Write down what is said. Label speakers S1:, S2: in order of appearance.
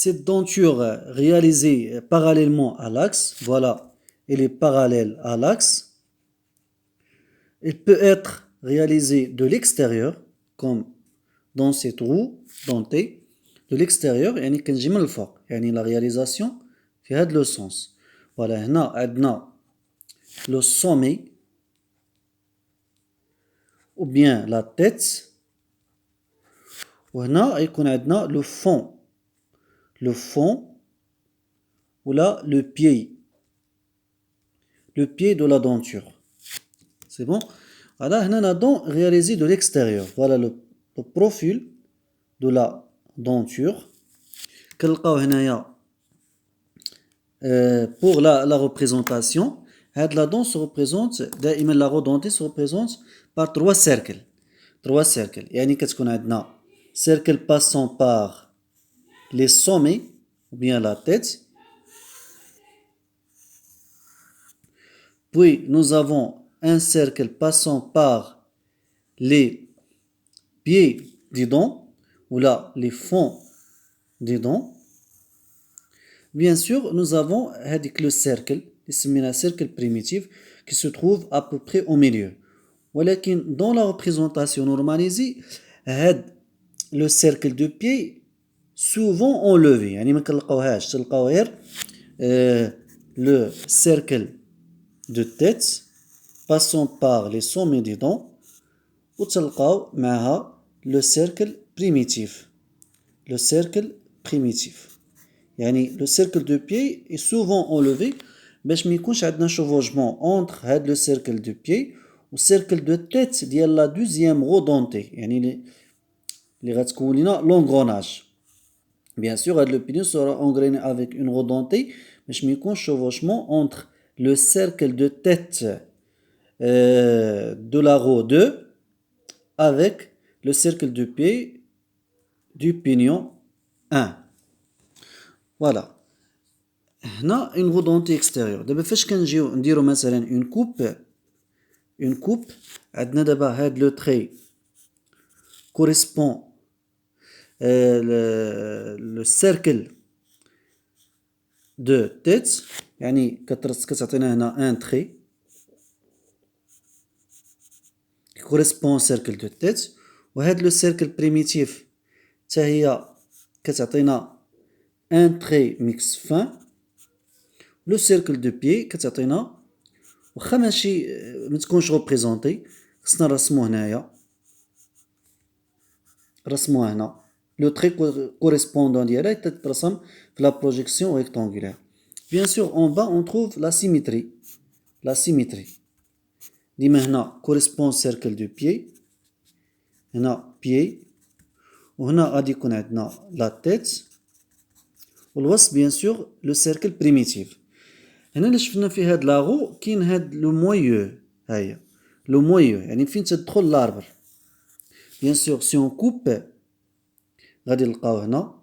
S1: cette denture réalisée parallèlement à l'axe, voilà, elle est parallèle à l'axe. Elle peut être réalisée de l'extérieur, comme dans cette roue dentée, de l'extérieur, يعني كنجي من الفوق، يعني la réalisation في هذا le sens. Voilà, هنا عندنا le sommet ou bien la tête. وهنا يكون عندنا le fond ou là le pied de la denture. C'est bon? Voilà, هنا la dent réalisée de l'extérieur. Voilà le profil de la denture. كنلقاو هنايا pour la représentation, la dent se représente دائما la roue se représente par trois cercles. يعني كتكون عندنا cercle passant par les sommets ou bien la tête. Puis nous avons un cercle passant par les pieds des dents ou là les fonds des dents. Bien sûr, nous avons le cercle, le cercle primitif, qui se trouve à peu près au milieu. ولكن dans la représentation normalisée, le cercle de pied souvent enlevé. يعني ما كنلقاوهاش، تلقاو غير le cercle de tête passant par les sommets des dents وتلقاو معها le cercle primitif. يعني le cercle de pied est souvent enlevé باش ما يكونش عندنا chevauchement entre هاد le cercle de pied و cercle de tête ديال la deuxième roue dentée يعني اللي غتكون لنا l'engrenage. Bien sûr, le pilier sera engrainé avec une roue dentée باش ما يكونش chevauchement entre le cercle de tête de la roue 2 avec le cercle de pied du pignon 1. Voilà. هنا une roue dentée extérieure. دابا فاش كنجيو نديرو مثلا une coupe عندنا دابا هاد لو تري correspond le cercle de tête يعني كتعطينا هنا un trait qui correspond au cercle de tête وهاد لو cercle primitif حتى هي كتعطينا un trait mix fin. لو سيركل دو بيي كتعطينا واخا ماشي متكونش ريبريزونطي خصنا نرسموه هنايا رسموه هنا لو تري كوريسبوندون ديالها تترسم في لا بروجيكسيون ريكتانغولير. بيان سور اون با اون تروف لا سيميتري ديما هنا كوريسبون سيركل دو بيي هنا بيي وهنا غادي يكون عندنا لا تيت والوسط بيان سور لو سيركل بريميتيف. هنا اللي شفنا في هاد لاغو كاين هاد لو مويو هاهي لو مويو يعني فين تدخل لاربر. بيان سور سي اون كوب غادي نلقاو هنا